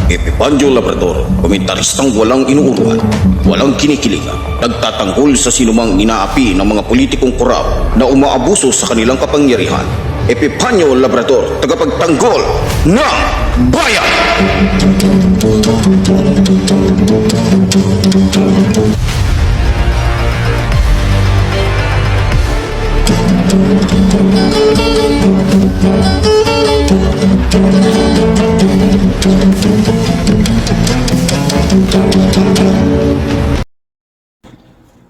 Epipandio Labrador, komentaristang walang inuurwan, walang kinikilingan, nagtatanggol sa sinumang inaapi ng mga politikong korap na umaabuso sa kanilang kapangyarihan. Epipandio Labrador, tagapagtanggol ng bayan!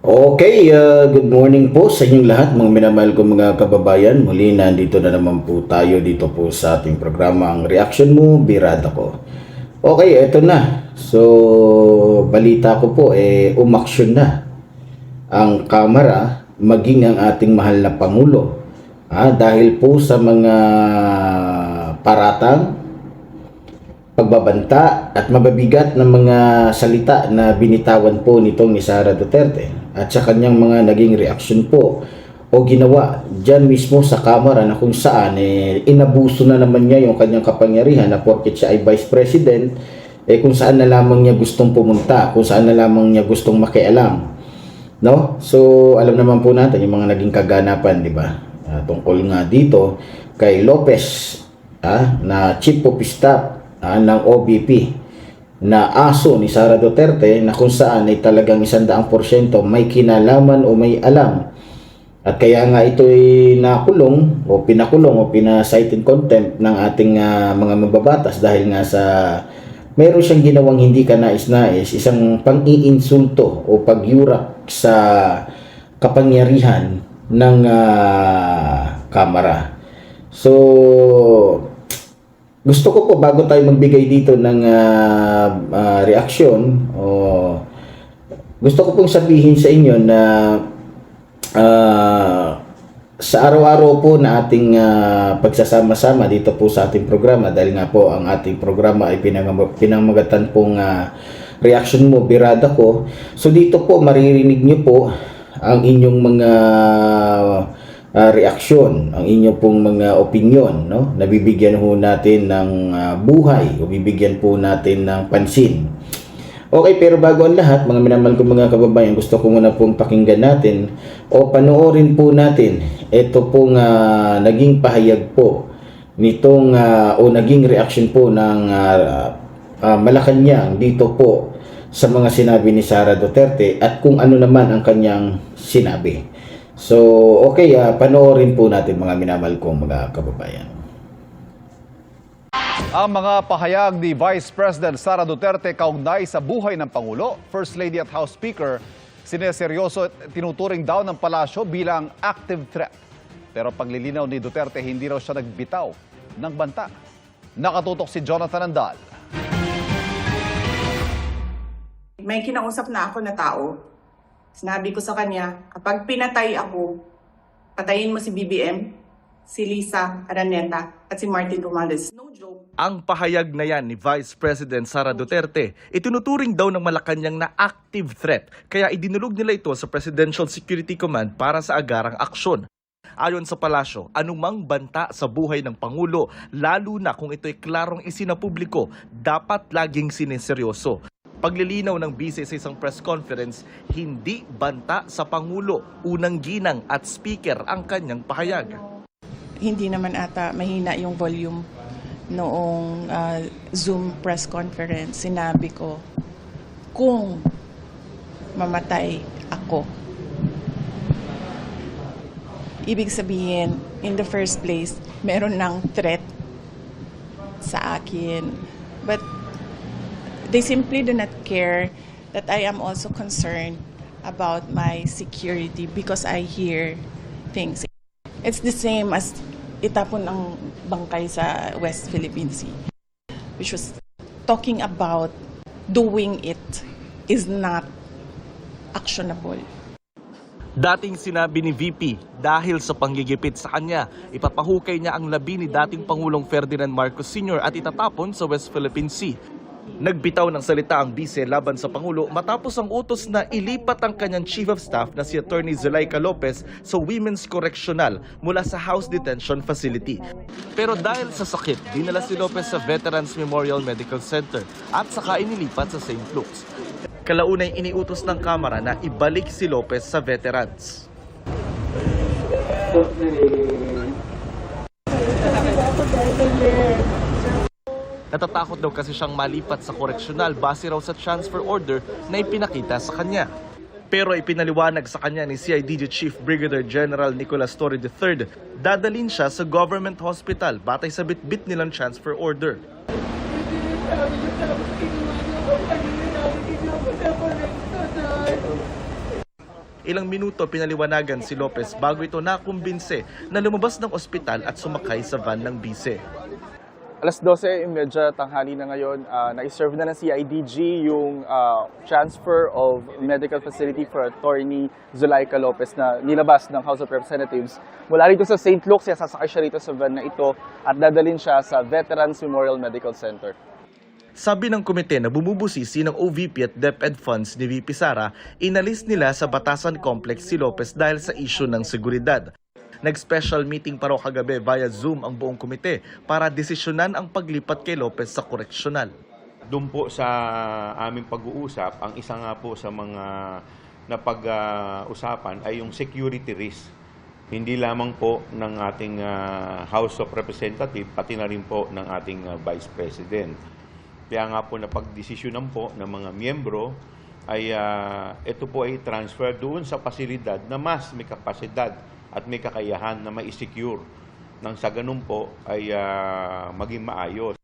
Okay, good morning po sa inyong lahat mga minamahal kong mga kababayan. Muli nandito na naman po tayo dito po sa ating programa ang Reaction Mo, Birada Ko. Okay, eto na. So, balita ko po umaksyon na ang Kamara maging ang ating mahal na Pangulo. Dahil po sa mga paratang, pagbabanta at mababigat na mga salita na binitawan po nitong ni Sara Duterte at sa kanyang mga naging reaksyon po o ginawa dyan mismo sa Kamara na kung saan inabuso na naman niya yung kanyang kapangyarihan na porket siya ay Vice President, kung saan na lamang niya gustong pumunta, kung saan na lamang niya gustong makialam, no? So alam naman po natin yung mga naging kaganapan, di ba? Tungkol nga dito kay Lopez na Chief of Staff ng OBP na aso ni Sara Duterte na kung saan ay talagang 100% may kinalaman o may alam. At kaya nga ito ay nakulong o pinakulong o pinasight in contempt ng ating mga mababatas dahil nga sa meron siyang ginawang hindi kanais-nais, isang pang-iinsulto o pagyurak sa kapangyarihan ng Kamara. So gusto ko po bago tayo magbigay dito ng reaksyon, gusto ko pong sabihin sa inyo na sa araw-araw po na ating pagsasama-sama dito po sa ating programa, dahil nga po ang ating programa ay pinamagatan pong Reaction Mo, Birada Ko. So dito po maririnig nyo po ang inyong mga reaksyon, ang inyong pong mga opinion, no? Nabibigyan ho natin ng buhay o bibigyan po natin ng pansin. Okay, pero bago ang lahat, mga minamahal kong mga kababayan, gusto ko muna pong pakinggan natin o panoorin po natin ito pong naging pahayag po nitong o naging reaksyon po ng Malacanang dito po sa mga sinabi ni Sara Duterte at kung ano naman ang kanyang sinabi. So, okay, panoorin po natin mga minamahal kong mga kababayan. Ang mga pahayag ni Vice President Sara Duterte kaugnay sa buhay ng Pangulo, First Lady at House Speaker, sineseryoso at tinuturing daw ng palasyo bilang active threat. Pero paglilinaw ni Duterte, hindi raw siya nagbitaw ng banta. Nakatutok si Jonathan Andal. May kinausap na ako na tao. Sinabi ko sa kanya, kapag pinatay ako, patayin mo si BBM, si Lisa Araneta, at si Martin Romualdez. No joke. Ang pahayag na yan ni Vice President Sara Duterte, itinuturing daw ng Malacanang na active threat. Kaya idinulog nila ito sa Presidential Security Command para sa agarang aksyon. Ayon sa palasyo, anumang banta sa buhay ng Pangulo, lalo na kung ito'y klarong isinapubliko, dapat laging sineseryoso. Paglilinaw ng bise sa isang press conference, hindi banta sa Pangulo, unang ginang at speaker ang kanyang pahayag. Hindi naman ata mahina yung volume noong Zoom press conference. Sinabi ko, kung mamatay ako, ibig sabihin, in the first place, meron ng threat sa akin. But they simply do not care that I am also concerned about my security because I hear things. It's the same as itapon ang bangkay sa West Philippine Sea, which was talking about doing it is not actionable. Dating sinabi ni VP, dahil sa panggigipit sa kanya, ipapahukay niya ang labi ni dating Pangulong Ferdinand Marcos Sr. at itatapon sa West Philippine Sea. Nagbitaw ng salita ang bise laban sa Pangulo matapos ang utos na ilipat ang kanyang Chief of Staff na si Attorney Zuleika Lopez sa Women's Correctional mula sa House Detention Facility. Pero dahil sa sakit, dinala si Lopez sa Veterans Memorial Medical Center at saka inilipat sa St. Luke's. Kalaunay iniutos ng Kamara na ibalik si Lopez sa veterans. Natatakot daw kasi siyang malipat sa koreksyonal base raw sa transfer order na ipinakita sa kanya. Pero ipinaliwanag sa kanya ni CIDG Chief Brigadier General Nicolas Torre III, dadalhin siya sa government hospital batay sa bitbit nilang transfer order. Ilang minuto pinaliwanagan si Lopez bago ito nakumbinse na lumabas ng ospital at sumakay sa van ng bise. Alas 12:30 tanghali na ngayon, na-serve na ng CIDG yung transfer of medical facility for Attorney Zuleika Lopez na nilabas ng House of Representatives. Mula rito sa St. Luke's, sasakay siya rito sa van na ito at dadalhin siya sa Veterans Memorial Medical Center. Sabi ng komite na bumubusisi ng OVP at DepEd funds ni VP Sara, inalis nila sa Batasan Complex si Lopez dahil sa issue ng seguridad. Nag-special meeting pa raw kagabi via Zoom ang buong komite para desisyonan ang paglipat kay Lopez sa koreksyonal. Doon po sa aming pag-uusap, ang isa nga po sa mga napag-usapan ay yung security risk. Hindi lamang po ng ating House of Representatives, pati na rin po ng ating Vice President. Kaya nga po napag-desisyonan po ng mga miyembro ay ito po ay transfer doon sa pasilidad na mas may kapasidad at may kakayahan na ma-secure nang sa ganun po ay maging maayos.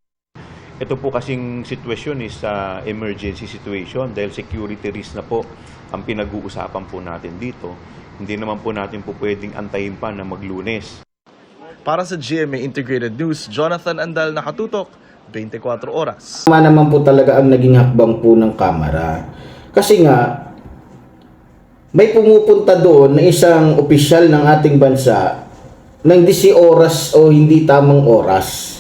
Ito po kasing sitwasyon is emergency situation dahil security risk na po ang pinag-uusapan po natin dito. Hindi naman po natin po pwedeng antayin pa na mag-Lunes. Para sa GMA Integrated News, Jonathan Andal, nakatutok, 24 oras. Tama naman po talaga ang naging hakbang po ng Kamara. Kasi nga, may pumupunta doon na isang opisyal ng ating bansa ng 10 oras o hindi tamang oras.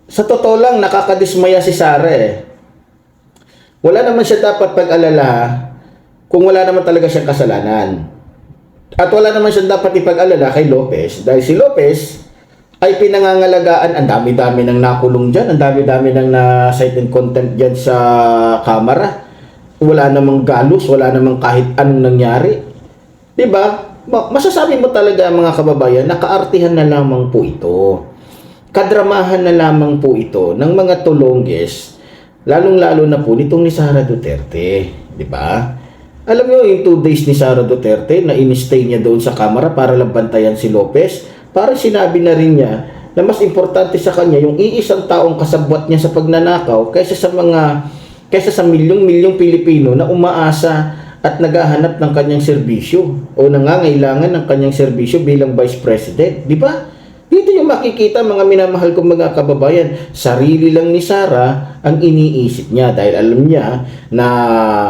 Sa totoo lang, nakakadismaya si Sara eh. Wala naman siya dapat pag-alala kung wala naman talaga siyang kasalanan. At wala naman siya dapat ipag-alala kay Lopez dahil si Lopez ay pinangangalagaan. Ang dami-dami ng nakulong dyan, ang dami-dami ng na-cite in contempt dyan sa Kamara. Wala namang galos, wala namang kahit anong nangyari. Diba? Masasabi mo talaga mga kababayan, nakaartihan na lamang po ito. Kadramahan na lamang po ito ng mga tulongges, lalong-lalo na po nitong ni Sara Duterte. Diba? Alam nyo, yung 2 days ni Sara Duterte na in-stay niya doon sa Kamara para lang bantayan si Lopez, para sinabi na rin niya na mas importante sa kanya yung iisang taong kasabwat niya sa pagnanakaw kaysa sa milyong-milyong Pilipino na umaasa at naghahanap ng kanyang serbisyo o nangangailangan ng kanyang serbisyo bilang Vice President. Di ba? Dito yung makikita mga minamahal kong mga kababayan, sarili lang ni Sara ang iniisip niya dahil alam niya na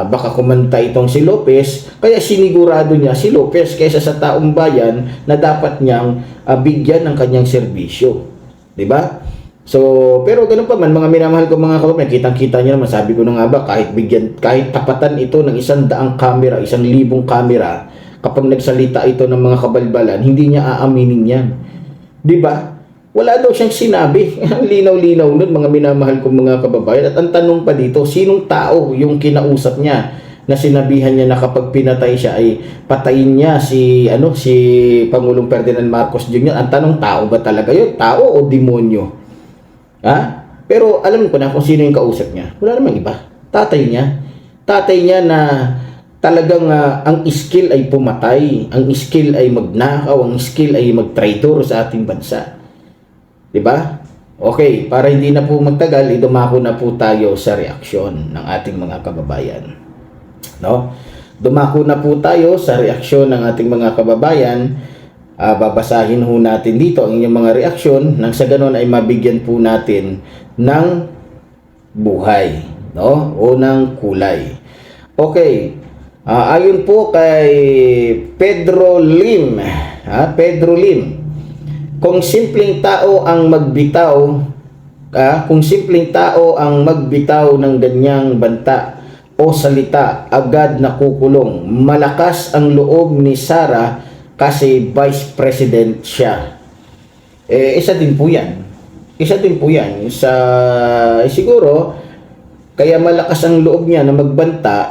baka kumanta itong si Lopez, kaya sinigurado niya si Lopez kaysa sa taong bayan na dapat niyang bigyan ng kanyang serbisyo. Di ba? So, pero ganun pa man, mga minamahal ko mga kababayan, kitang-kita niyo naman, sabi ko na nga ba, kahit tapatan ito ng 100 kamera, 1,000 kamera, kapag nagsalita ito ng mga kabalbalan, hindi niya aaminin yan. Di ba? Wala daw siyang sinabi. Ang linaw-linaw nun, mga minamahal ko mga kababayan. At ang tanong pa dito, sinong tao yung kinausap niya na sinabihan niya na kapag pinatay siya ay patayin niya si Pangulong Ferdinand Marcos Jr. Ang tanong, tao ba talaga yun? Tao o demonyo? Pero alam ko na kung sino yung kausap niya. Wala namang iba. Tatay niya. Tatay niya na talagang ang skill ay pumatay. Ang skill ay magnakaw. Ang skill ay magtraitor sa ating bansa. Diba? Okay, para hindi na po magtagal, dumako na po tayo sa reaksyon ng ating mga kababayan. No? Dumako na po tayo sa reaksyon ng ating mga kababayan. Babasahin ho natin dito ang inyong mga reaksyon nang sa ganon ay mabigyan po natin ng buhay, no? O ng kulay. Okay. Ayon po kay Pedro Lim, Pedro Lim, kung simpleng tao ang magbitaw Kung simpleng tao ang magbitaw ng ganyang banta o salita, agad nakukulong. Malakas ang loob ni Sara kasi Vice President siya. Isa din po yan. Siguro, kaya malakas ang loob niya na magbanta,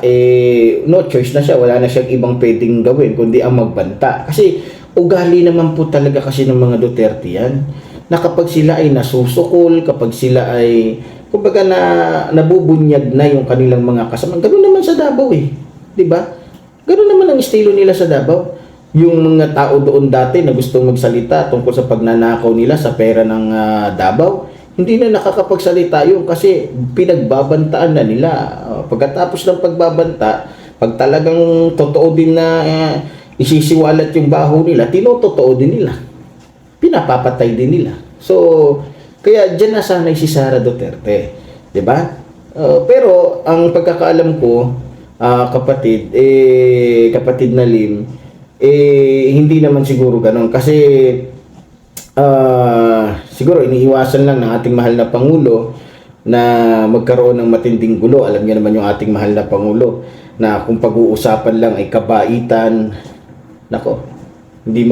no choice na siya. Wala na siyang ibang pwedeng gawin kundi ang magbanta. Kasi ugali naman po talaga kasi ng mga Duterte yan. Na kapag sila ay nasusukol, kapag sila ay, kumbaga nabubunyag na yung kanilang mga kasama. Ganun naman sa Davao Diba? Ganun naman ang estilo nila sa Davao. Yung mga tao doon dati na gustong magsalita tungkol sa pagnanakaw nila sa pera ng Davao, hindi na nakakapagsalita yun kasi pinagbabantaan na nila. Pagkatapos ng pagbabanta, pag talagang totoo din na isisiwalat yung baho nila, tinototoo din nila. Pinapapatay din nila. So, kaya dyan nasanay si Sara Duterte. Diba? Pero, ang pagkakaalam ko, kapatid na Lim, hindi naman siguro ganun. Kasi, siguro iniiwasan lang ng ating mahal na Pangulo na magkaroon ng matinding gulo. Alam niyo naman yung ating mahal na Pangulo na kung pag-uusapan lang ay kabaitan, nako, hindi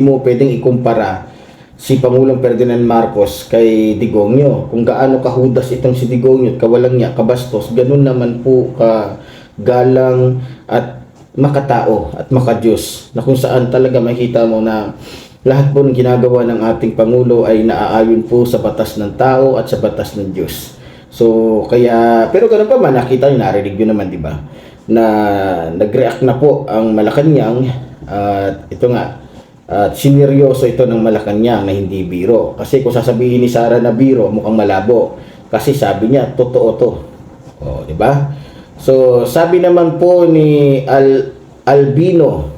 mo pwedeng ikumpara si Pangulong Ferdinand Marcos kay Digongyo. Kung gaano kahudas itong si Digongyo at kawalang niya, kabastos, ganun naman po kagalang at makatao at makadiyos, na kung saan talaga makita mo na lahat po ng ginagawa ng ating Pangulo ay naaayon po sa batas ng tao at sa batas ng Diyos. So, kaya, pero ganun pa man, nakita nyo, narinig nyo naman, di ba? Na nag-react na po ang Malacanang at ito nga, at sineryoso ito ng Malacanang na hindi biro. Kasi kung sasabihin ni Sara na biro, mukhang malabo. Kasi sabi niya, totoo to. Di ba? So, sabi naman po ni Albino,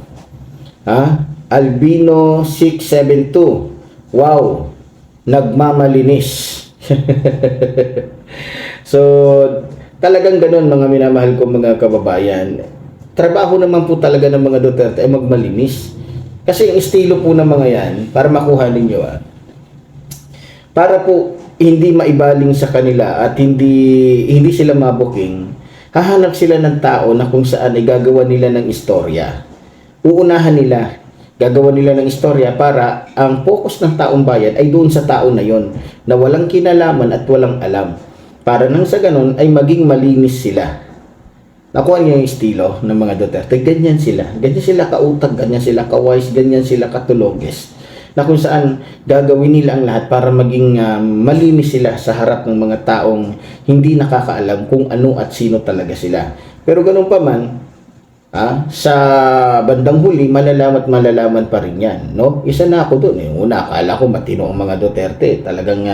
Albino 672, wow, nagmamalinis. So, talagang ganun mga minamahal ko mga kababayan. Trabaho naman po talaga ng mga Duterte ay magmalinis. Kasi yung estilo po ng mga yan, para makuha ninyo para po hindi maibaling sa kanila at hindi sila mabuking, hahanap sila ng tao na kung saan ay gagawa nila ng istorya. Uunahan nila, gagawa nila ng istorya para ang focus ng taong bayan ay doon sa tao na yon na walang kinalaman at walang alam. Para nang sa ganun ay maging malinis sila. Nakuha niyo yung estilo ng mga Duterte. Ganyan sila. Ganyan sila kautag, ganyan sila kawise, ganyan sila katuloges. Na kung saan gagawin nila ang lahat para maging malinis sila sa harap ng mga taong hindi nakakaalam kung ano at sino talaga sila. Pero ganun pa man, sa bandang huli, malalaman pa rin yan. No? Isa na ako doon. Una, akala ko matino ang mga Duterte. Talagang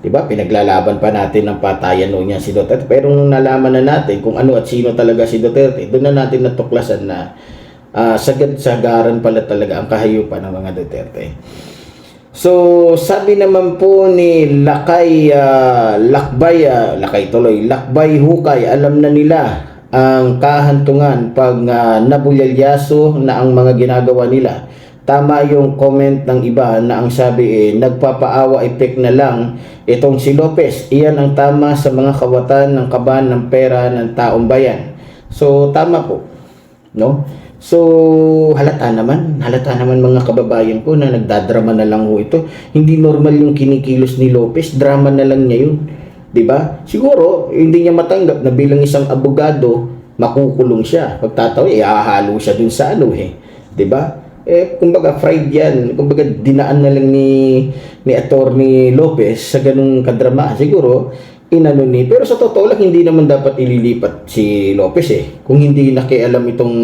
diba, pinaglalaban pa natin ng patayan noon niya si Duterte. Pero nung nalaman na natin kung ano at sino talaga si Duterte, doon na natin natuklasan na sagad-sagaran pala talaga ang kahayupan ng mga Duterte. So, sabi naman po ni Lakay Hukay, alam na nila ang kahantungan pag nabulялyaso na ang mga ginagawa nila. Tama yung comment ng iba na ang sabi nagpapaawa effect na lang itong si Lopez. Iyan ang tama sa mga kawatan ng kaban ng pera ng taong bayan. So, tama po. No? So, halata naman mga kababayan ko na nagdadrama na lang ho ito. Hindi normal yung kinikilos ni Lopez, drama na lang niya yun. 'Di ba? Siguro hindi niya matanggap na bilang isang abogado makukulong siya. Pagtatawa, ihahalo siya dun sa 'di ba? Kumbaga fried yan. Kumbaga dinaan na lang ni Attorney Lopez sa ganung kadrama. Siguro inano ni, pero sa totoo lang hindi naman dapat ililipat si Lopez kung hindi nakialam itong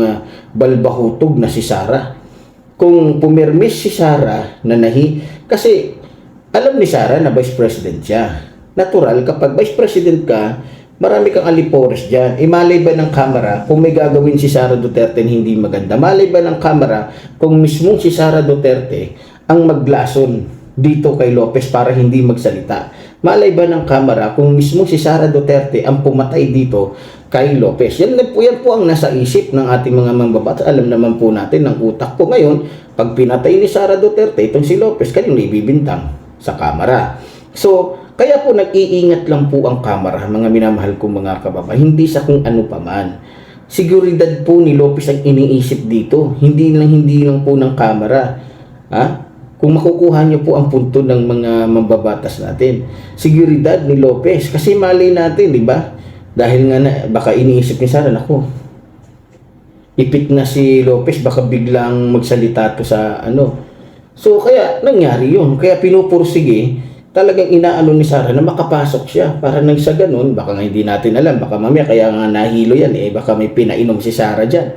balbahutog na si Sara. Kung pumirmis si Sara na kasi alam ni Sara na Vice President siya. Natural, kapag Vice President ka, marami kang alipores dyan. Malay ba ng kamera kung may gagawin si Sara Duterte na hindi maganda? Malay ba ng kamera kung mismo si Sara Duterte ang maglason dito kay Lopez para hindi magsalita? Malay ba ng kamera kung mismo si Sara Duterte ang pumatay dito kay Lopez? Yan po ang nasa isip ng ating mga mambabatas. Alam naman po natin ng utak po ngayon, pag pinatay ni Sara Duterte itong si Lopez, kanino ibibintang? Sa kamera. So, kaya po nag-iingat lang po ang Kamara, mga minamahal kong mga kababayan, hindi sa kung ano pa man. Seguridad po ni Lopez ang iniisip dito, hindi lang po ng Kamara. Ha? Kung makukuha niyo po ang punto ng mga mambabatas natin, seguridad ni Lopez, kasi mali natin, di ba? Dahil nga baka iniisip ni Sara, nako, ipit na si Lopez, baka biglang magsalita to sa ano. So, kaya nangyari yun. Kaya pinupursige, talagang inaano ni Sara na makapasok siya. Para nang sa ganun, baka nga hindi natin alam, baka mamaya kaya nga nahilo yan, baka may pinainom si Sara dyan.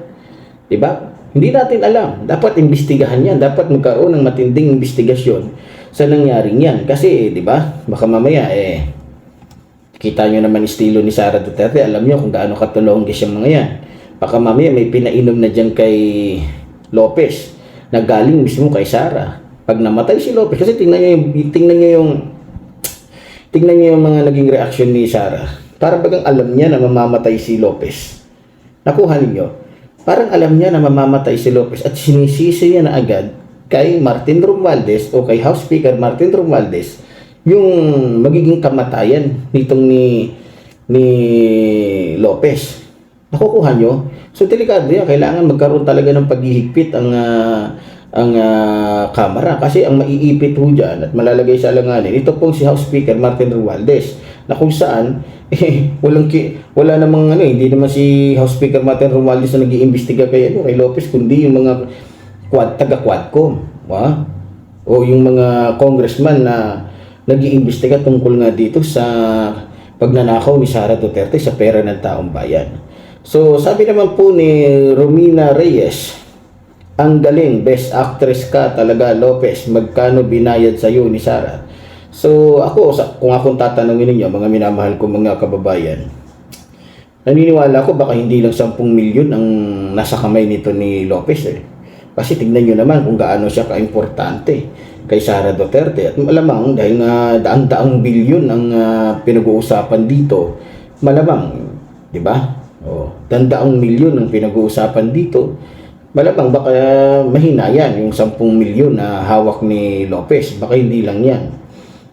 Diba? Hindi natin alam. Dapat imbestigahan yan. Dapat magkaroon ng matinding investigasyon sa nangyaring yan. Kasi, diba, baka mamaya, kita nyo naman estilo ni Sara Duterte, alam nyo kung gaano katulongis yung mga yan. Baka mamaya may pinainom na dyan kay Lopez na galing mismo kay Sara. Pag namatay si Lopez, kasi tingnan niyo yung mga naging reaction ni Sara. Para bagang alam niya na mamamatay si Lopez. Nakuha ninyo? Parang alam niya na mamamatay si Lopez at sinisisi niya na agad kay Martin Romualdez o kay House Speaker Martin Romualdez yung magiging kamatayan nitong ni Lopez. Nakukuha nyo? So, delikado yan. Kailangan magkaroon talaga ng paghihigpit ang Kamara, kasi ang maiipit ho dyan at malalagay sa alanganin ito pong si House Speaker Martin Romualdez, na kung saan wala namang hindi naman si House Speaker Martin Romualdez na nag-iimbestiga kay Lopez, kundi yung mga taga-Quadcom o yung mga congressman na nag-iimbestiga tungkol nga dito sa pagnanakaw ni Sara Duterte sa pera ng taong bayan. So, sabi naman po ni Romina Reyes, ang galing, best actress ka talaga, Lopez. Magkano binayad sa iyo ni Sara? So, kung akong tatanungin ninyo, mga minamahal ko mga kababayan, naniniwala ko baka hindi lang 10 milyon ang nasa kamay nito ni Lopez. Kasi tignan nyo naman kung gaano siya ka-importante kay Sara Duterte. At malamang, dahil nga daang-daang bilyon ang pinag-uusapan dito, malamang, di ba? Daang milyon ang pinag-uusapan dito, malamang baka mahina yan, yung 10 milyon na hawak ni Lopez. Baka hindi lang yan.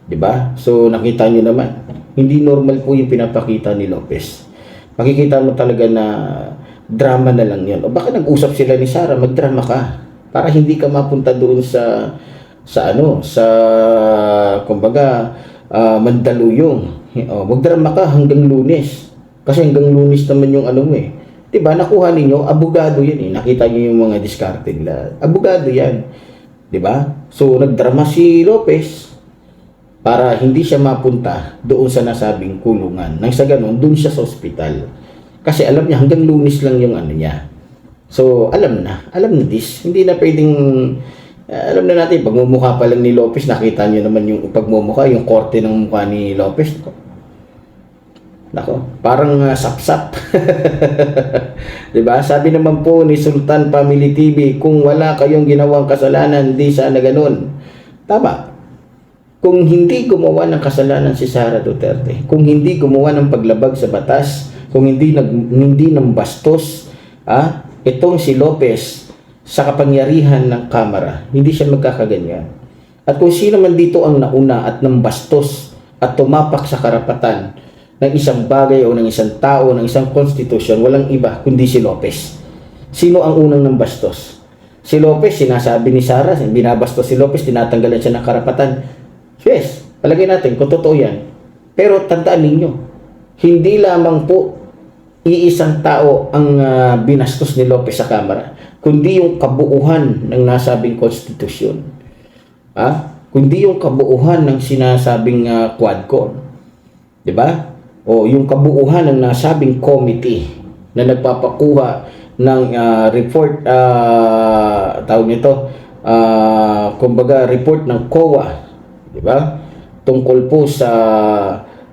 Diba? So, nakita nyo naman, hindi normal po yung pinapakita ni Lopez. Makikita mo talaga na drama na lang yan. O baka nag-usap sila ni Sara, magdrama ka. Para hindi ka mapunta doon sa kumbaga, Mandaluyong. Magdrama ka hanggang Lunes. Kasi hanggang Lunes naman yung Diba, nakuha ninyo, abogado yan Nakita niyo yung mga diskarte nila. Abogado yan. Diba? So, nagdrama si Lopez para hindi siya mapunta doon sa nasabing kulungan. Nang sa ganun, doon siya sa ospital. Kasi alam niya, hanggang Lunes lang yung niya. So, alam na this. Hindi na pwedeng, alam na natin, pagmumukha pa lang ni Lopez, nakita niyo naman yung pagmumukha, yung korte ng mukha ni Lopez. Nako, parang sapsap. Diba? Sabi naman po ni Sultan Family TV, kung wala kayong ginawang kasalanan, di sana ganun. Tama. Kung hindi gumawa ng kasalanan si Sara Duterte, kung hindi gumawa ng paglabag sa batas, kung hindi ng bastos, itong si Lopez sa kapangyarihan ng Kamara, hindi siya magkakaganyan. At kung sino man dito ang nauna at ng bastos at tumapak sa karapatan ng isang bagay o ng isang tao, ng isang konstitusyon, walang iba kundi si Lopez. Sino ang unang ng bastos? Si Lopez, sinasabi ni Sara, binabastos si Lopez, tinatanggalan siya ng karapatan. Yes, palagay natin kung totoo yan. Pero tandaan ninyo, hindi lamang po iisang tao ang binastos ni Lopez sa Kamara, kundi yung kabuuhan ng nasabing konstitusyon. Kundi yung kabuuhan ng sinasabing Quadcom. Diba? O yung kabuuhan ng nasabing committee na nagpapakuha ng report, tawag nito, kumbaga report ng COA, di ba? Tungkol po sa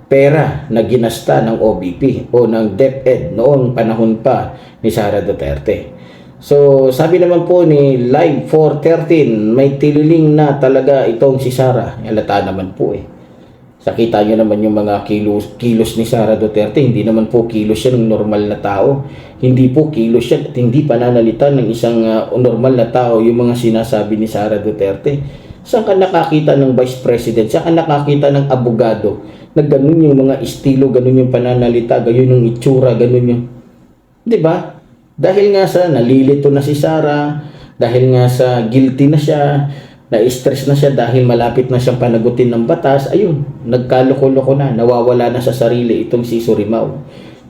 pera na ginasta ng OBP o ng DepEd noong panahon pa ni Sara Duterte. So, sabi naman po ni Live 413, may tililing na talaga itong si Sara. Halata naman po Nakita nyo naman yung mga kilos ni Sara Duterte. Hindi naman po kilos yan ng normal na tao. Hindi po kilos yan at hindi pananalitan ng isang normal na tao yung mga sinasabi ni Sara Duterte. Saan ka nakakita ng vice president? Saan ka nakakita ng abogado na ganun yung mga estilo, ganun yung pananalita, ganun yung itsura, ganun yung... Di ba? Dahil nga sa nalilito na si Sara, dahil nga sa guilty na siya, na-stress na siya dahil malapit na siyang panagutin ng batas, ayun, nagkaloko-loko na, nawawala na sa sarili itong si Surigao.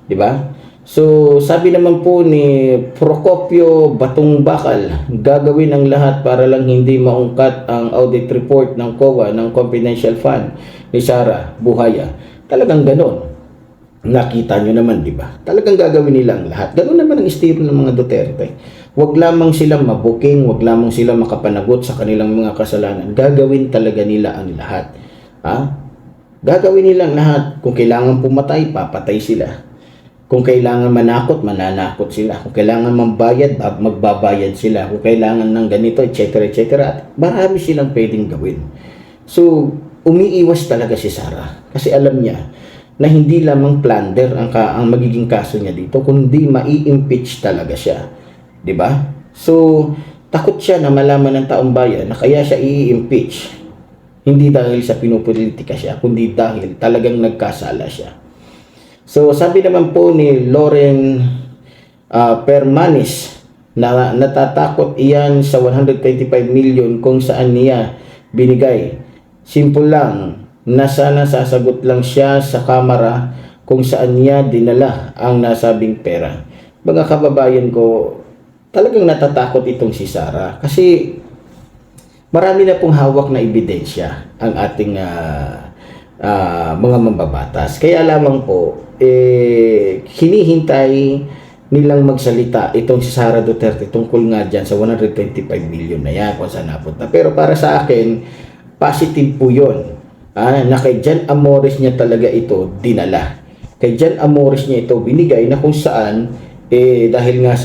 Di ba? So, sabi naman po ni Procopio Batong Bakal, gagawin ang lahat para lang hindi maungkat ang audit report ng COA ng confidential fund ni Sara Buhaya. Talagang ganon. Nakita nyo naman, di ba? Talagang gagawin nila ang lahat. Ganon naman ang estilo ng mga Duterte. Huwag lamang silang mabuking, huwag lamang silang makapanagot sa kanilang mga kasalanan. Gagawin talaga nila ang lahat. Ha? Gagawin nila ang lahat. Kung kailangan pumatay, papatay sila. Kung kailangan manakot, mananakot sila. Kung kailangan mambayad, magbabayad sila. Kung kailangan ng ganito, etc. etc. At marami silang pwedeng gawin. So, umiiwas talaga si Sara. Kasi alam niya na hindi lamang plunder ang magiging kaso niya dito, kundi mai-impeach talaga siya. Diba? So, takot siya na malaman ng taong bayan na kaya siya i-impeach. Hindi dahil sa pinupolitika siya, kundi dahil talagang nagkasala siya. So, sabi naman po ni Loren Permanis na natatakot iyan sa 125 million kung saan niya binigay. Simple lang na sana sasagot lang siya sa kamera kung saan niya dinala ang nasabing pera. Mga kababayan ko, talagang natatakot itong si Sara kasi marami na pong hawak na ebidensya ang ating mga mambabatas. Kaya lamang po, hinihintay nilang magsalita itong si Sara Duterte tungkol nga dyan sa 125 million na yan kung saan napunta. Pero para sa akin, positive po yun. Na kay Jan Amores niya talaga ito dinala. Kay Jan Amores niya ito binigay na kung saan, dahil nga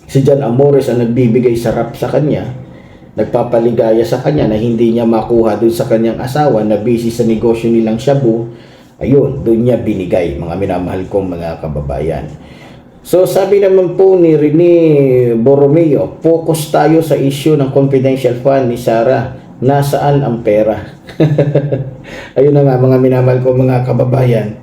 si Jan Amores ang nagbibigay sarap sa kanya, nagpapaligaya sa kanya na hindi niya makuha dun sa kanyang asawa na busy sa negosyo nilang shabu, ayun, doon niya binigay, mga minamahal kong mga kababayan. So, sabi naman po ni Rene Borromeo, focus tayo sa issue ng confidential fund ni Sara. Nasaan ang pera? Ayun na nga, mga minamahal kong mga kababayan.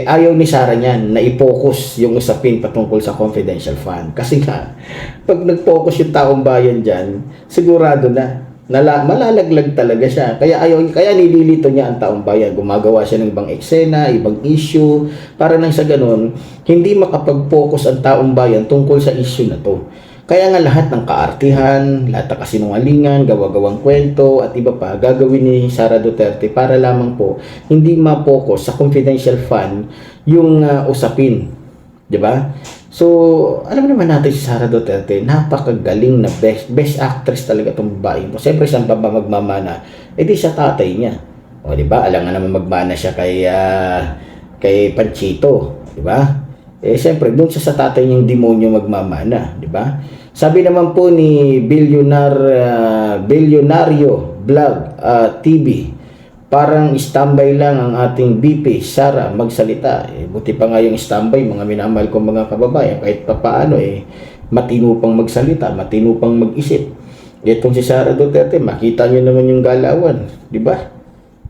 Ayaw ni Sara niyan na i-focus yung usapin patungkol sa confidential fund. Kasi nga, pag nag-focus yung taong bayan dyan, sigurado na malalaglag talaga siya. Kaya nililito niya ang taong bayan. Gumagawa siya ng ibang eksena, ibang issue, para nang sa ganun, hindi makapag-focus ang taong bayan tungkol sa issue na to. Kaya nga lahat ng kaartihan, lahat ng kasinungalingan, gawa-gawang kwento at iba pa, gagawin ni Sara Duterte para lamang po hindi ma-focus sa confidential fund yung usapin. Diba? So, alam naman natin si Sara Duterte, napakagaling na best actress talaga itong babae. Siyempre, saan pa ba magmamana? Di sa tatay niya. O, diba? Alam nga naman magmana siya kay Panchito. Diba? Siyempre, doon sa tatay niyang demonyo magmamana. Diba? Sabi naman po ni Bilyonaryo Vlog TV, parang standby lang ang ating BP Sara magsalita. Buti pa nga yung standby, mga minamahal kong mga kababayan, kahit pa paano matino pang magsalita, matino pang mag-isip. Itong si Sara Duterte, makita nyo naman yung galawan, di ba?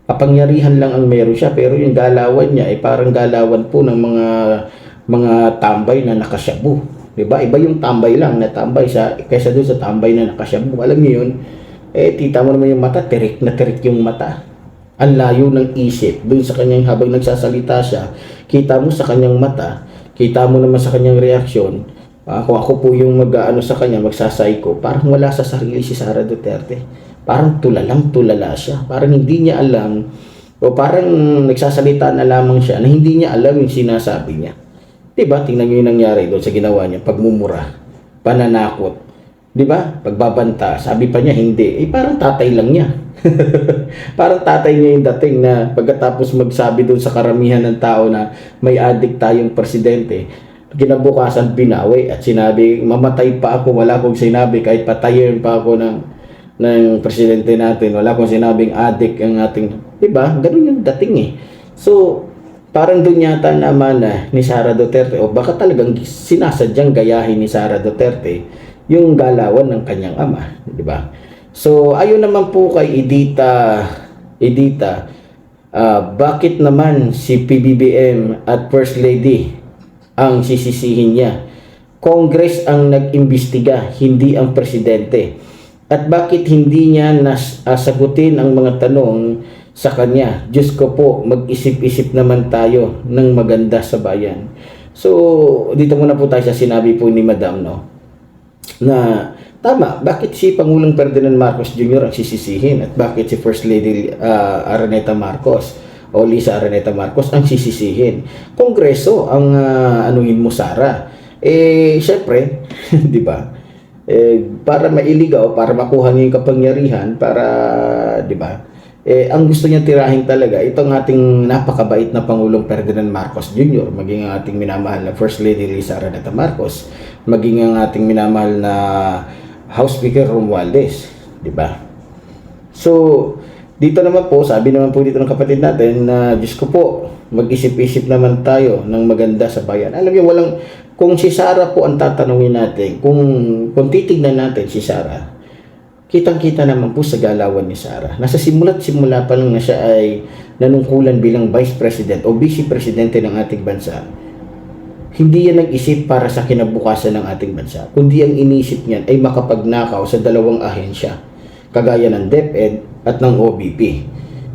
Kapangyarihan lang ang meron siya, pero yung galawan niya parang galawan po ng mga tambay na nakasyabu. Diba? Iba yung tambay lang na tambay kaysa doon sa tambay na nakasyabu. Alam niyo yun, tita mo naman yung mata, tirik na tirik yung mata. Ang layo ng isip. Doon sa kanyang habang nagsasalita siya, kita mo sa kanyang mata, kita mo naman sa kanyang reaksyon. Kung ako po yung mag-ano sa kanya, magsasayko, parang wala sa sarili si Sara Duterte. Parang tulala siya. Parang hindi niya alam, o parang nagsasalita na lamang siya na hindi niya alam yung sinasabi niya. Diba? Tingnan nyo yung nangyari doon sa ginawa niya. Pagmumura, pananakot. Diba? Pagbabanta. Sabi pa niya, hindi. Parang tatay lang niya. Parang tatay niya yung dating na pagkatapos magsabi doon sa karamihan ng tao na may addict tayong presidente, kinabukasan binawi at sinabi, mamatay pa ako, wala akong sinabi, kahit patayin pa ako ng presidente natin, wala akong sinabing addict ang ating, diba? Ganun yung dating So, parang doon yata naman ni Sara Duterte, o baka talagang sinasadyang gayahin ni Sara Duterte yung galawan ng kanyang ama, di ba? So, ayon naman po kay Edita, bakit naman si PBBM at First Lady ang sisisihin niya? Congress ang nag-imbestiga, hindi ang presidente. At bakit hindi niya sagutin ang mga tanong sa kanya? Diyos ko po, mag-isip-isip naman tayo ng maganda sa bayan. So, dito muna po tayo sa sinabi po ni Madam, no? Na tama, bakit si Pangulong Ferdinand Marcos Jr. ang sisisihin at bakit si First Lady Araneta Marcos o Lisa Araneta Marcos ang sisisihin? Kongreso ang anuhin mo, Sara. Syempre, di ba? Para mailigaw, para makuha niya yung kapangyarihan, para, di ba? Ang gusto niya tirahin talaga, itong ating napakabait na Pangulong Ferdinand Marcos Jr., maging ang ating minamahal na First Lady Lisa Araneta Marcos, maging ang ating minamahal na House Speaker Romualdez, di ba? So, dito naman po, sabi naman po dito ng kapatid natin na Diyos ko po, mag-isip-isip naman tayo ng maganda sa bayan. Alam niyo, kung si Sara po ang tatanungin natin, kung titignan natin si Sara, kitang-kita naman po sa galawan ni Sara. Nasa simula't-simula pa lang na siya ay nanungkulan bilang Vice President o Vice Presidente ng ating bansa. Hindi yan nag-isip para sa kinabukasan ng ating bansa, kundi ang inisip niyan ay makapagnakaw sa dalawang ahensya, kagaya ng DepEd at ng OBP.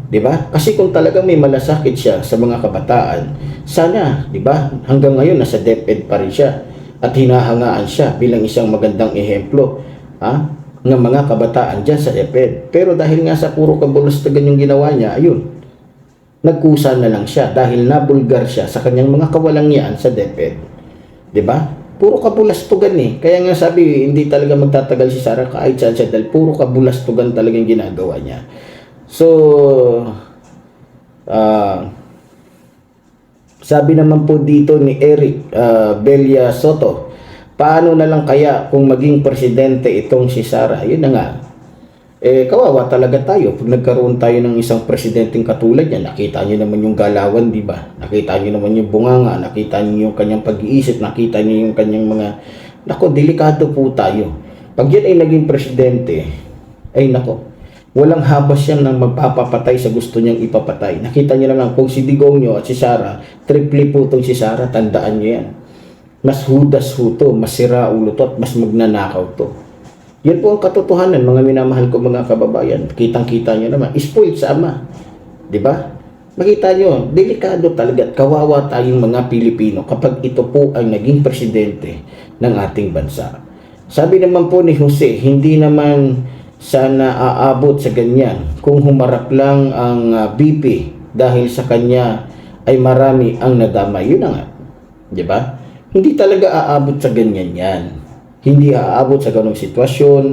Di ba? Kasi kung talagang may malasakit siya sa mga kabataan, sana, di ba, hanggang ngayon nasa DepEd pa rin siya at hinahangaan siya bilang isang magandang ehemplo ng mga kabataan dyan sa DepEd. Pero dahil nga sa puro kabulastugan yung ginawa niya, ayun, nagkusa na lang siya dahil nabulgar siya sa kanyang mga kawalangyaan sa DepEd. Di ba? Puro kabulastugan eh. Kaya nga sabi, hindi talaga magtatagal si Sara kahit saan siya dahil puro kabulastugan talaga yung ginagawa niya. So, sabi naman po dito ni Eric Belia Soto, paano na lang kaya kung maging presidente itong si Sara? Yun na nga. Kawawa talaga tayo pag nagkaroon tayo ng isang presidenteng katulad niya. Nakita niyo naman yung galawan, di ba? Nakita niyo naman yung bunganga, nakita niyo yung kanyang pag-iisip, nakita niyo yung kanyang mga... Nako, delikado po tayo. Pag yan ay naging presidente, ay nako, walang habas yan ng magpapapatay sa gusto niyang ipapatay. Nakita niyo naman kung si Digongyo at si Sara, triple po itong si Sara, tandaan niyo yan. Mas hudas ho to, mas sira ulo to, at mas magnanakaw to. Yan po ang katotohanan, mga minamahal ko mga kababayan. Kitang-kita niyo naman, spoiled sa ama. Di ba? Makita niyo, delikado talaga at kawawa tayong mga Pilipino kapag ito po ang naging presidente ng ating bansa. Sabi naman po ni Jose, hindi naman sana aabot sa ganyan kung humarap lang ang BP dahil sa kanya ay marami ang nadamay. Yun na nga. Di ba? Hindi talaga aabot sa ganyan yan. Hindi aabot sa ganong sitwasyon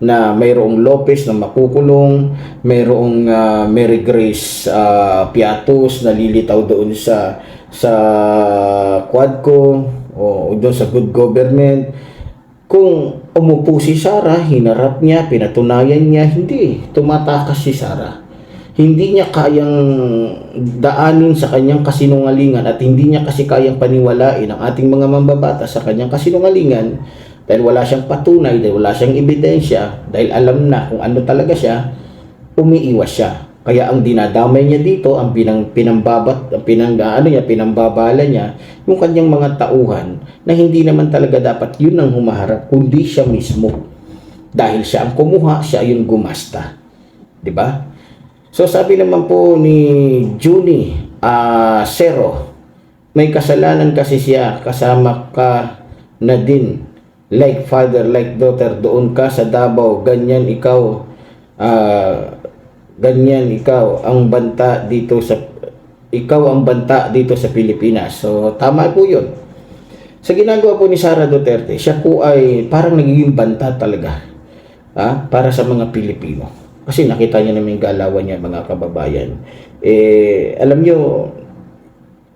na mayroong Lopez na makukulong, mayroong Mary Grace Piatos na lilitaw doon sa Quadco o doon sa good government. Kung umupo si Sara, hinarap niya, pinatunayan niya, hindi, tumatakas si Sara. Hindi niya kayang daanin sa kanyang kasinungalingan at hindi niya kasi kayang paniwalain ang ating mga mambabatas sa kanyang kasinungalingan dahil wala siyang patunay, dahil wala siyang ebidensya, dahil alam na kung ano talaga siya, umiiwas siya. Kaya ang dinadamay niya dito, ang pinambabala niya, yung kanyang mga tauhan na hindi naman talaga dapat yun ang humaharap, kundi siya mismo. Dahil siya ang kumuha, siya yung gumasta. Diba? So sabi naman po ni Juni Zero, may kasalanan kasi siya, kasama ka na din, like father, like daughter, doon ka sa Davao, ganyan ikaw ang banta dito sa Pilipinas. So tama po 'yun. Sa ginagawa po ni Sara Duterte, siya po ay parang nagiging banta talaga para sa mga Pilipino. Kasi nakita niya naman yung galawan niya, mga kababayan. Alam niyo,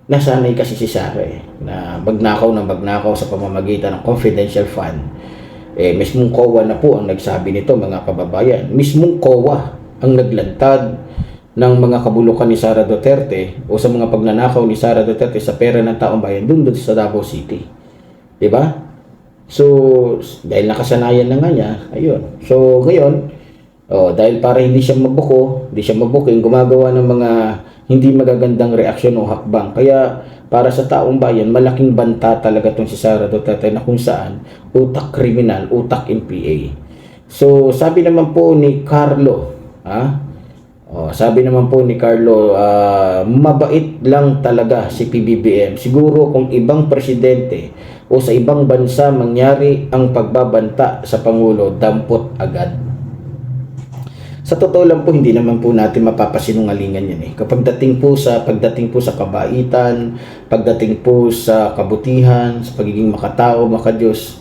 nasanay kasi si Sara na magnakaw sa pamamagitan ng confidential fund. Mismong COA na po ang nagsabi nito, mga kababayan. Mismong COA ang naglantad ng mga kabulukan ni Sara Duterte o sa mga pagnanakaw ni Sara Duterte sa pera ng taong bayan doon sa Davao City. Diba? So, dahil nakasanayan na nga niya, ayun. So, ngayon, Dahil para hindi siya mabuking, gumagawa ng mga hindi magagandang reaksyon o hakbang. Kaya para sa taong bayan, malaking banta talaga itong si Sara Duterte na kung saan utak kriminal, utak NPA. So, sabi naman po ni Carlo, mabait lang talaga si PBBM. Siguro kung ibang presidente o sa ibang bansa mangyari ang pagbabanta sa Pangulo, dampot agad. Sa totoo lang po, hindi naman po natin mapapasinungalingan yan Kapag pagdating po sa kabaitan, pagdating po sa kabutihan, sa pagiging makatao, makadiyos,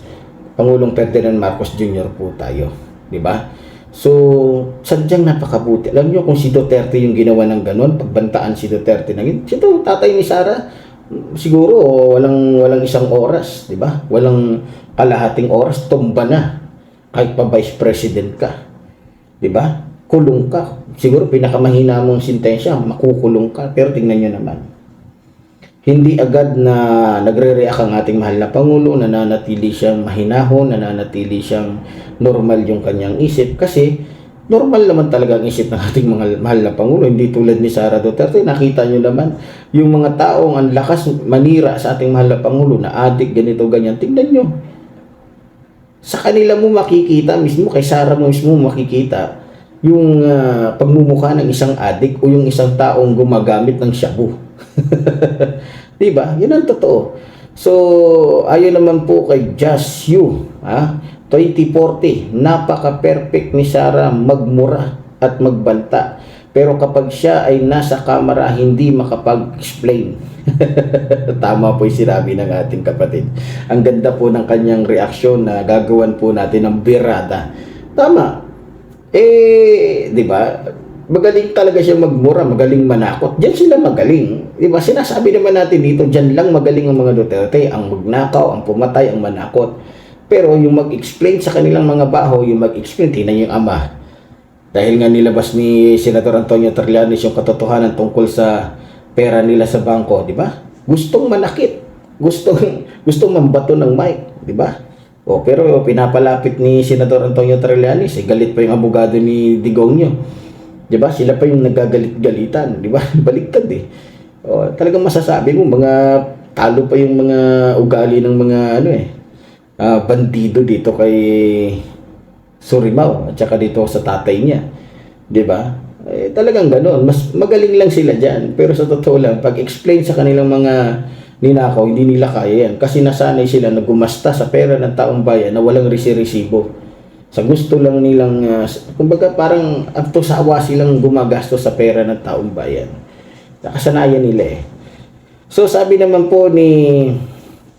Pangulong Ferdinand Marcos Jr. po tayo, di ba? So, sadyang napakabuti. Alam nyo kung si Duterte yung ginawa ng ganon, pagbantaan si Duterte ng ito, tatay ni Sara, siguro walang isang oras, di ba? Walang kalahating oras, tumba na. Kahit pa vice president ka, di ba? Kulong ka. Siguro pinakamahina mong sentensya, makukulong ka. Pero tingnan nyo naman, hindi agad na nagre-react ang ating mahal na Pangulo, nananatili siyang mahinahon, nananatili siyang normal yung kanyang isip. Kasi normal naman talaga ang isip ng ating mahal na Pangulo. Hindi tulad ni Sara Duterte. Nakita nyo naman, yung mga taong ang lakas manira sa ating mahal na Pangulo, na adik, ganito, ganyan. Tingnan nyo. Sa kanila mo makikita, mismo kay Sara mo mismo makikita, yung pagmumukha ng isang adik o yung isang taong gumagamit ng shabu. Diba? Yun ang totoo. So, ayon naman po kay Just You, 2040, napaka-perfect ni Sara magmura at magbanta. Pero kapag siya ay nasa kamera, hindi makapag-explain. Tama po yung sinabi ng ating kapatid. Ang ganda po ng kanyang reaksyon na gagawan po natin ng birada. Tama. Di ba? Magaling talaga siya magmura, magaling manakot. Diyan sila magaling. Di ba? Sinasabi naman natin dito, diyan lang magaling ang mga Duterte, ang magnakaw, ang pumatay, ang manakot. Pero yung mag-explain sa kanilang mga baho, yung mag-explain, tingnan yung ama. Dahil nga nilabas ni Senator Antonio Trillanes yung katotohanan tungkol sa pera nila sa bangko, di ba? Gustong manakit, gustong mambato ng mic, di ba? Pero pinapalapit ni Senador Antonio Trillanes, galit pa yung abogado ni Digongyo. 'Di ba? Sila pa yung nagagalit-galitan, 'di ba? Baliktad talagang masasabi mo mga talo pa yung mga ugali ng mga bandido dito kay Surimao at saka dito sa tatay niya. 'Di ba? Talagang ganoon, mas magaling lang sila diyan. Pero sa totoo lang, pag-explain sa kanilang mga ninakaw, hindi nila kaya yan. Kasi nasanay sila na gumasta sa pera ng taong bayan na walang resibo. Sa gusto lang nilang, kumbaga parang up to sawa silang gumagastos sa pera ng taong bayan. Nakasanayan nila So sabi naman po ni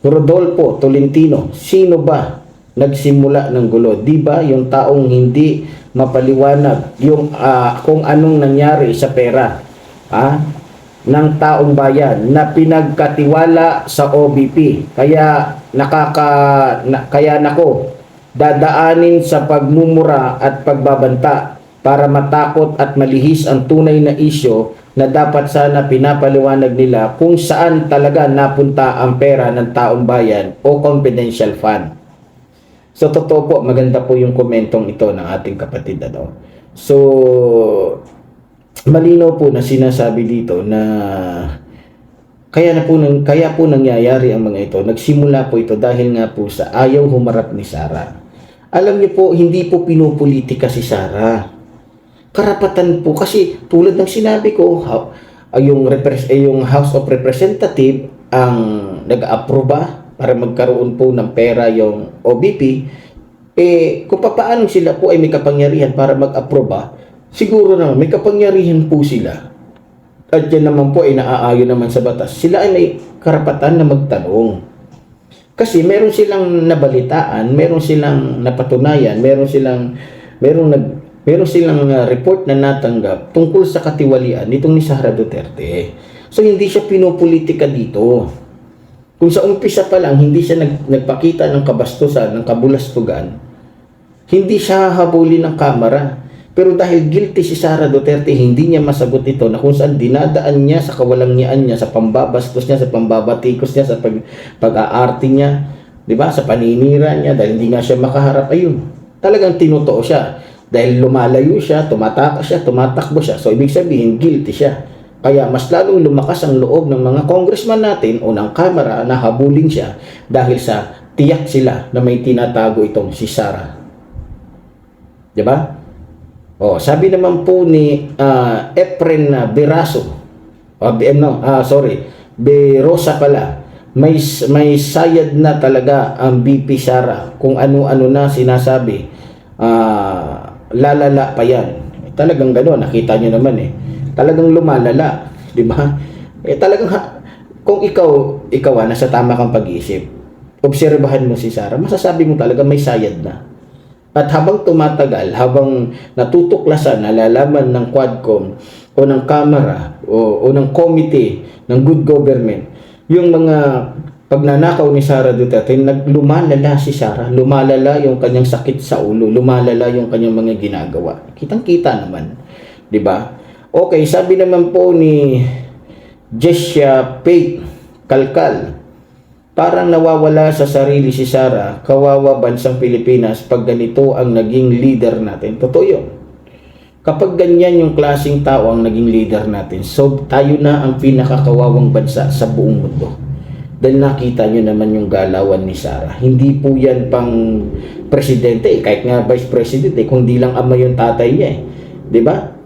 Rodolfo Tolentino, sino ba nagsimula ng gulo? Di ba yung taong hindi mapaliwanag yung kung anong nangyari sa pera? Ng taong bayan na pinagkatiwala sa OBP. Kaya nako, dadaanin sa pagmumura at pagbabanta para matakot at malihis ang tunay na isyo na dapat sana pinapaliwanag nila kung saan talaga napunta ang pera ng taong bayan o confidential fund. So totoo po, maganda po yung komentong ito ng ating kapatid. So malinaw po na sinasabi dito na kaya po nangyayari ang mga ito. Nagsimula po ito dahil nga po sa ayaw humarap ni Sara. Alam niyo po, hindi po pinupolitika si Sara. Karapatan po kasi tulad ng sinabi ko, yung House of Representative ang nag-aproba para magkaroon po ng pera yung OBP. Kung paano sila po ay may kapangyarihan para mag-aproba, siguro naman may kapangyarihan po sila. At yan naman po ay naaayon naman sa batas. Sila ay may karapatan na magtanong. Kasi meron silang nabalitaan, meron silang napatunayan, meron silang report na natanggap tungkol sa katiwalian nitong ni Sara Duterte. So hindi siya pinopolitika dito. Kung sa umpisa pa lang hindi siya nagpakita ng kabastusan, ng kabulastugan, hindi siya habulin ng kamera. Pero dahil guilty si Sara Duterte, hindi niya masagot ito na kung saan dinadaan niya sa kawalangyaan niya, sa pambabastos niya, sa pambabatikos niya, sa pag-aarte niya, di ba? Sa paninira niya dahil hindi nga siya makaharap. Ayun, talagang tinotoo siya. Dahil lumalayo siya, tumatakas siya, tumatakbo siya. So, ibig sabihin, guilty siya. Kaya mas lalong lumakas ang loob ng mga congressman natin o ng Kamara na habulin siya dahil sa tiyak sila na may tinatago itong si Sara. Diba? O, sabi naman po ni Efren Beraso, Berosa pala, may sayad na talaga ang BP Sara. Kung ano-ano na sinasabi, lalala pa yan. Talagang gano'n, nakita nyo naman talagang lumalala, di ba? Talagang kung ikaw nasa tama kang pag-iisip, obserbahan mo si Sara, masasabi mo talaga may sayad na. At habang tumatagal, habang natutuklasan, nalalaman ng Quadcom o ng Kamara o ng Committee ng Good Government, yung mga pagnanakaw ni Sara Duterte, lumalala si Sara, lumalala yung kanyang sakit sa ulo, lumalala yung kanyang mga ginagawa. Kitang-kita naman, di ba? Okay, sabi naman po ni Jessia Pate Kalkal, parang nawawala sa sarili si Sara, kawawa bansang Pilipinas pag ganito ang naging leader natin. Totoo yun. Kapag ganyan yung klaseng tao ang naging leader natin, so tayo na ang pinakakawawang bansa sa buong mundo. Dahil nakita nyo naman yung galawan ni Sara. Hindi po yan pang presidente, kahit nga vice president, kundi lang ama yung tatay niya. Di ba?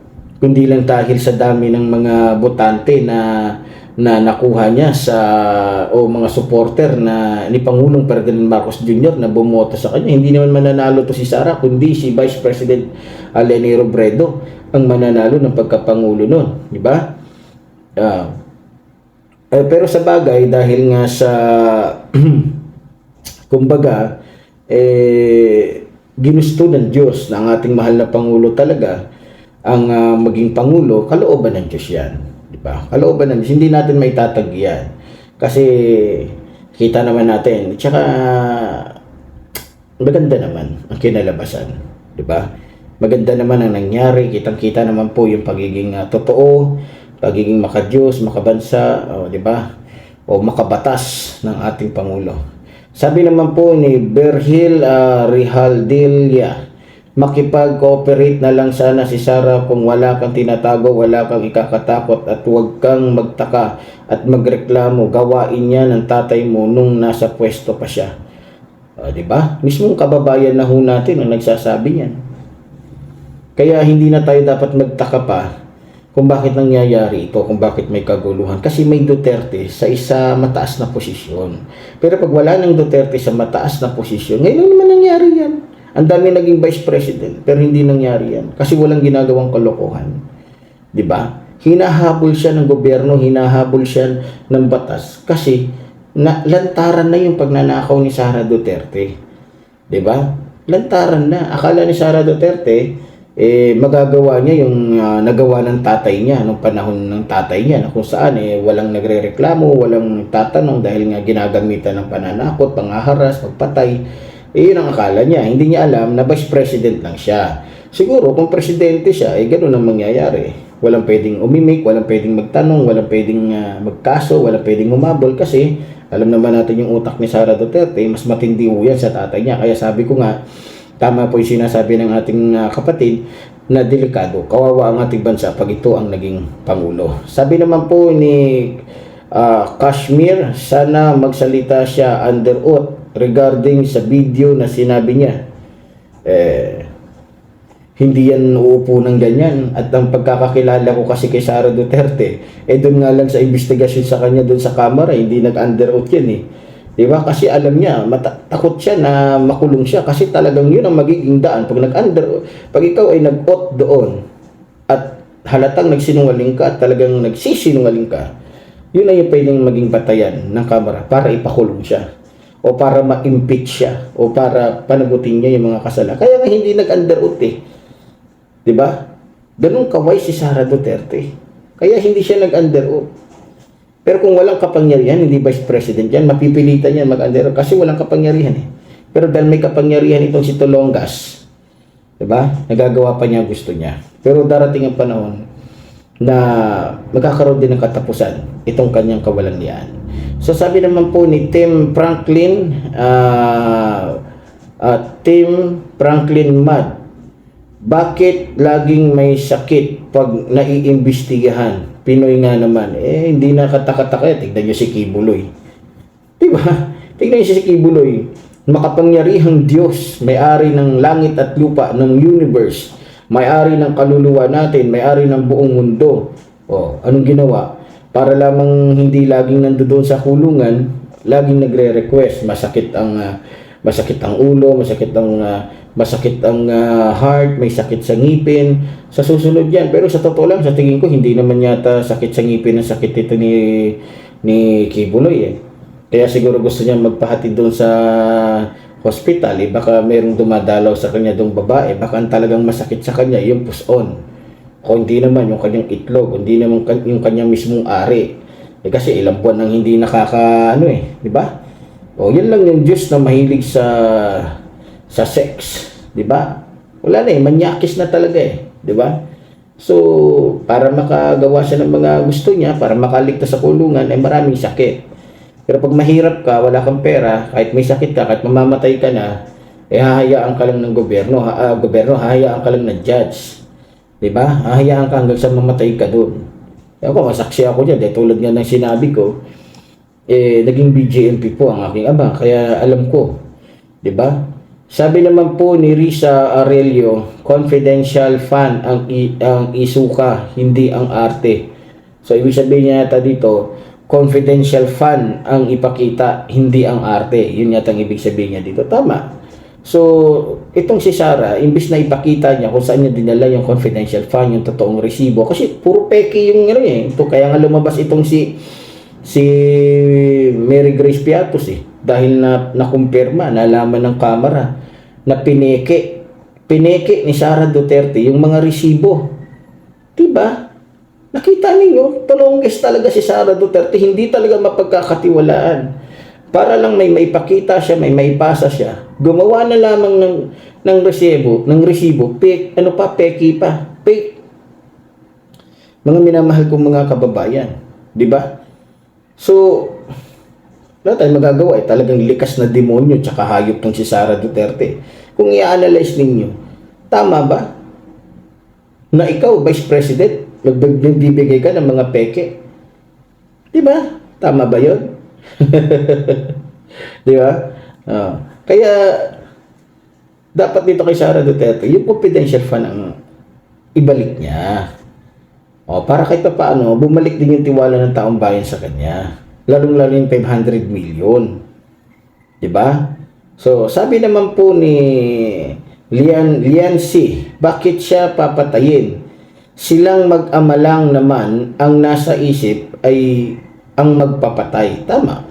Kundi lang dahil sa dami ng mga botante na nakuha niya o mga supporter ni Pangulong Ferdinand Marcos Jr. na bumoto sa kanya. Hindi naman mananalo to si Sara, kundi si Vice President Leni Robredo ang mananalo ng pagkapangulo nun. Di ba? Pero sa bagay, dahil nga sa kumbaga, ginusto ng Diyos na ang ating mahal na Pangulo talaga ang maging Pangulo, kalooban ng Diyos yan. Diba? Kalooban ng Diyos, hindi natin may tatagyan. Kasi kita naman natin, tsaka maganda naman ang kinalabasan. Diba? Maganda naman ang nangyari, kitang-kita naman po yung pagiging totoo, pagiging makadiyos, makabansa, diba? O makabatas ng ating Pangulo. Sabi naman po ni Berhil Rihaldelia, makipag-cooperate na lang sana si Sara kung wala kang tinatago, wala kang ikakatakot at huwag kang magtaka at magreklamo. Gawain niya ng tatay mo nung nasa pwesto pa siya. Diba? Mismong kababayan na ho natin ang nagsasabi niyan. Kaya hindi na tayo dapat magtaka pa kung bakit nangyayari ito, kung bakit may kaguluhan. Kasi may Duterte sa isa mataas na posisyon. Pero pag wala ng Duterte sa mataas na posisyon, ngayon naman nangyari yan. Ang dami naging vice president, pero hindi nangyari yan. Kasi walang ginagawang kalokohan. Diba? Hinahabol siya ng gobyerno, hinahabol siya ng batas. Kasi lantaran na yung pagnanakaw ni Sara Duterte. Diba? Lantaran na. Akala ni Sara Duterte, magagawa niya yung nagawa ng tatay niya nung panahon ng tatay niya na kung saan walang nagrereklamo, walang tatanong dahil nga ginagamitan ng pananakot, pangaharas, pagpatay. Yun ang akala niya. Hindi niya alam na vice president lang siya. Siguro kung presidente siya, ganun ang mangyayari. Walang pwedeng umimik, walang pwedeng magtanong, walang pwedeng magkaso, walang pwedeng umabol kasi alam naman natin yung utak ni Sara Duterte, mas matindi yan sa tatay niya. Kaya sabi ko nga, tama po yung sinasabi ng ating kapatid na delikado. Kawawa ang ating bansa pag ito ang naging Pangulo. Sabi naman po ni Kashmir, sana magsalita siya under oath regarding sa video na sinabi niya. Hindi yan uupo ng ganyan. At ang pagkakakilala ko kasi kay Sara Duterte, doon nga lang sa investigasyon sa kanya doon sa Kamara, hindi nag-under oath yan Diba? Kasi alam niya, takot siya na makulong siya kasi talagang yun ang magiging daan. Pag ikaw ay nag-oath doon at halatang nagsinungaling ka at talagang nagsisinungaling ka, yun ay yung pwedeng maging batayan ng Kamara para ipakulong siya o para ma-impeach siya o para panagutin niya yung mga kasalanan. Kaya nga hindi nag-under oath Diba? Ganun kaway si Sara Duterte. Kaya hindi siya nag-under oath. Pero kung walang kapangyarihan, hindi vice president yan, mapipilitan yan mag-under oath kasi walang kapangyarihan Pero dahil may kapangyarihan itong si Tolongas, diba? Nagagawa pa niya gusto niya. Pero darating ang panahon na magkakaroon din ng katapusan itong kanyang kawalandian. So sabi naman po ni Tim Franklin Mad, Bakit laging may sakit pag naiimbestigahan? Pinoy nga naman. Hindi na katakataka. Tignan nyo si Kibuloy. Diba? Tignan nyo si Kibuloy. Makapangyarihang Diyos, may-ari ng langit at lupa, ng universe, may-ari ng kaluluwa natin, may-ari ng buong mundo. Anong ginawa? Para lamang hindi laging nandoon sa kulungan, laging nagre-request. Masakit ang ulo, masakit ang heart, may sakit sa ngipin. Sa susunod yan. Pero sa totoo lang, sa tingin ko, hindi naman yata sakit sa ngipin ang sakit ito ni Kibuloy Kaya siguro gusto niya magpahatid doon sa hospital. Baka mayroong dumadalaw sa kanya doong babae. Baka ang talagang masakit sa kanya, yung puson. O hindi naman yung kanyang itlog, hindi naman yung kanyang mismong ari. Kasi ilang buwan nang hindi di ba? Yan lang yung Diyos na mahilig sa sex, di ba? Wala na manyakis na talaga di ba? So, para makagawa siya ng mga gusto niya, para makaligtas sa kulungan, maraming sakit. Pero pag mahirap ka, wala kang pera, kahit may sakit ka, kahit mamamatay ka na, hahayaan ka lang ng gobyerno, hahayaan ka lang ng judge. Diba? Hahayaan ka hanggang sa mamatay ka doon. Ako, masaksi ako dyan. Tulad nga ng sinabi ko, naging BJMP po ang aking ama, kaya alam ko. Diba? Sabi naman po ni Risa Aurelio, confidential fan ang isuka, hindi ang arte. So, ibig sabihin niya yata dito, confidential fan ang ipakita, hindi ang arte. Yun yata ang ibig sabihin niya dito. Tama. So, itong si Sara, imbis na ipakita niya kung saan niya dinala yung confidential fan, yung totoong resibo. Kasi puro peke yung Ito, kaya nga lumabas itong si Mary Grace Piatos Dahil nakumpirma, nalaman ng kamera na pineke ni Sara Duterte yung mga resibo. Diba? Nakita ninyo, tulongges talaga si Sara Duterte, hindi talaga mapagkakatiwalaan. Para lang may maipakita siya, may maipasa siya. Gumawa na lamang ng resibo, peki pa, fake. Mga minamahal kong mga kababayan, di ba? So, wala tayong magagawa talagang likas na demonyo tsaka hayop ng si Sara Duterte. Kung i-analyze ninyo, tama ba na ikaw, Vice President, nagbibigay ka ng mga peke? Diba? Tama ba yun? Diba? Kaya, dapat dito kay Sara Duterte, yung confidential fund ang ibalik niya. Para kahit pa paano, bumalik din yung tiwala ng taong bayan sa kanya. Lalong-lalo yung 500 million. Diba? So, sabi naman po ni Lian C, bakit siya papatayin? Silang mag-ama lang naman ang nasa isip ay ang magpapatay. Tama.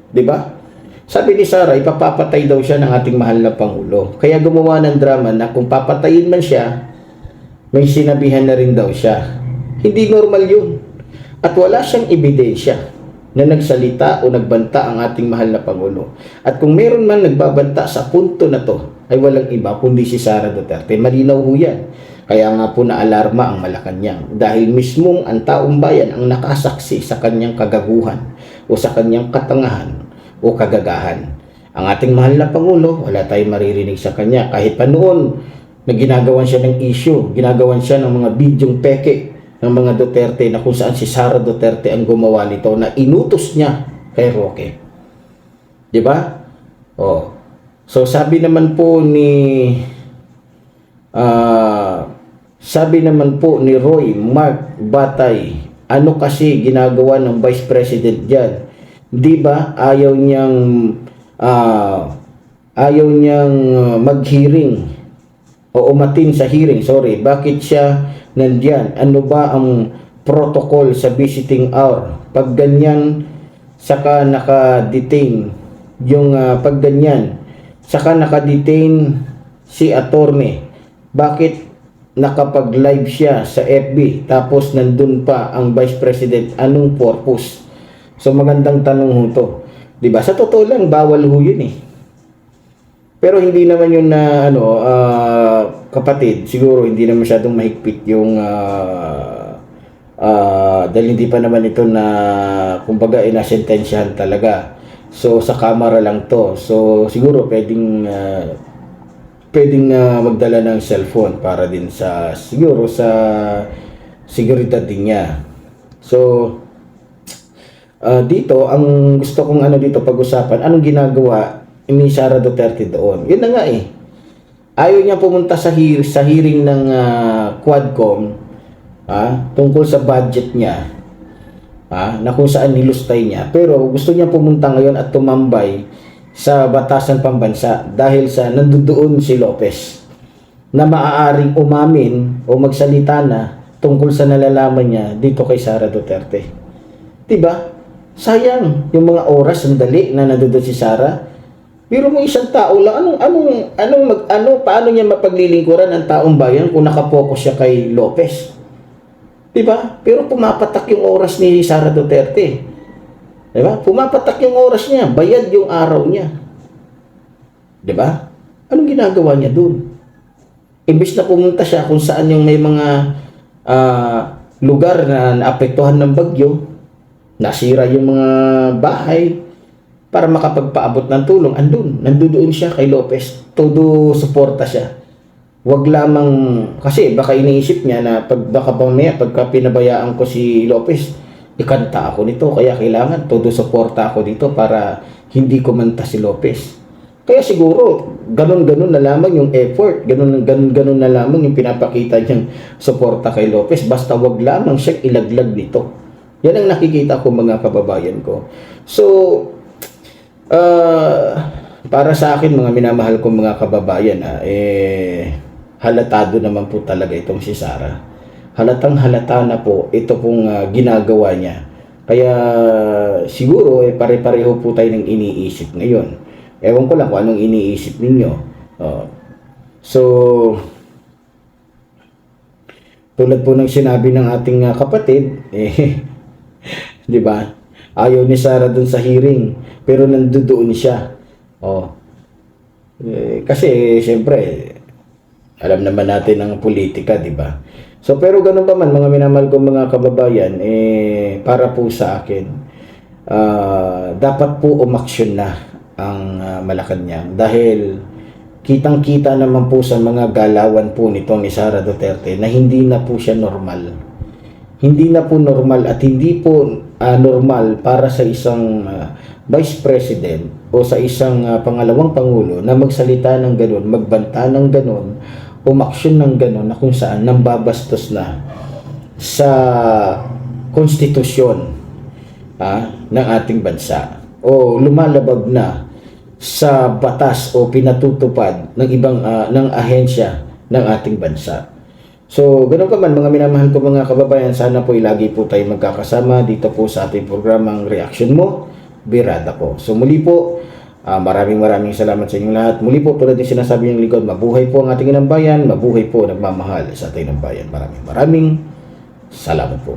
Diba? Sabi ni Sara, ipapapatay daw siya ng ating mahal na Pangulo. Kaya gumawa ng drama na kung papatayin man siya, may sinabihan na rin daw siya. Hindi normal yun. At wala siyang ebidensya na nagsalita o nagbanta ang ating mahal na Pangulo. At kung meron man nagbabanta sa punto na to, ay walang iba kundi si Sara Duterte. Malinaw ho yan. Kaya nga po na-alarma ang Malacanang dahil mismong ang taong bayan ang nakasaksi sa kanyang kagaguhan o sa kanyang katangahan o kagagahan. Ang ating mahal na Pangulo, wala tayong maririnig sa kanya. Kahit pa noon na ginagawan siya ng issue, ginagawan siya ng mga bidyong peke ng mga Duterte na kung saan si Sara Duterte ang gumawa nito na inutos niya kay Roque. Diba? So sabi naman po ni Roy Mark Batay, ano kasi ginagawa ng Vice President diyan? Di ba ayaw niyang mag-hearing o umatin sa hearing, bakit siya nandiyan? Ano ba ang protocol sa visiting hour? Pag ganyan, saka naka-detain pag ganyan, saka naka-detain si attorney. Bakit nakapag-live siya sa FB tapos nandun pa ang Vice President? Anong purpose? So magandang tanong ho to. Diba? Sa totoo lang, bawal ho yun Pero hindi naman yun na kapatid, siguro hindi na masyadong mahigpit yung dahil hindi pa naman ito na kumbaga inasentensyahan talaga. So sa kamera lang to. So siguro pwedeng pwedeng magdala ng cellphone para din sa siguro sa seguridad din niya. So dito ang gusto kong dito pag-usapan, anong ginagawa ni Sara Duterte doon. Yun na nga ayaw niya pumunta sa hearing ng Quadcom tungkol sa budget niya, na kung saan nilustay niya, pero gusto niya pumunta ngayon at tumambay sa batasan pambansa dahil sa nandoon si Lopez na maaaring umamin o magsalita na tungkol sa nalalaman niya dito kay Sara Duterte. Diba? Sayang yung mga oras, sandali na nandoon si Sara. Pero mo isang tao lang, paano niya mapaglilingkuran ang taong bayan kung nakapokus siya kay Lopez? Diba? Pero pumapatak yung oras ni Sara Duterte. Diba? Pumapatak yung oras niya, bayad yung araw niya. Diba? Anong ginagawa niya dun? Imbes na pumunta siya kung saan yung may mga lugar na naapektuhan ng bagyo, nasira yung mga bahay, para makapagpaabot ng tulong, nandoon siya kay Lopez, todo suporta siya. Wag lamang, kasi baka iniisip niya na baka pagka pinabayaan ko si Lopez, ikanta ako nito, kaya kailangan todo suporta ako dito para hindi kumanta si Lopez. Kaya siguro, ganun-ganun na lamang yung effort, ganun-ganun na lamang yung pinapakita niyang suporta kay Lopez, basta wag lamang siyang ilaglag nito. Yan ang nakikita ko mga kababayan ko. So, para sa akin mga minamahal kong mga kababayan, halatado naman po talaga itong si Sara. Halatang halata na po ito pong ginagawa niya. Kaya siguro pare-pareho po tayo ng iniisip ngayon. Ewan ko lang kung anong iniisip ninyo. So tulad po ng sinabi ng ating kapatid, di ba? Ayaw ni Sara dun sa hearing, pero nandoon siya. Kasi siyempre alam naman natin ang politika, di ba? So pero ganun pa man mga minamahal kong mga kababayan, para po sa akin, dapat po umaksyon na ang Malacanang dahil kitang-kita naman po sa mga galawan po nito ni Sara Duterte na hindi na po siya normal. Hindi na po normal at hindi po normal para sa isang Vice President o sa isang pangalawang Pangulo na magsalita ng ganun, magbanta ng ganun, umaksyon ng gano'n na kung saan nambabastos na sa konstitusyon ng ating bansa o lumalabag na sa batas o pinatutupad ng ibang ng ahensya ng ating bansa. So, ganoon pa man mga minamahal ko mga kababayan, sana po lagi po tayo magkakasama dito po sa ating programang Reaction Mo, Birada Ko. So muli po, maraming salamat sa inyong lahat. Muli po, tulad din sinasabi ng likod, mabuhay po ang ating inang bayan, mabuhay po nagmamahal sa ating inang bayan. Maraming salamat po.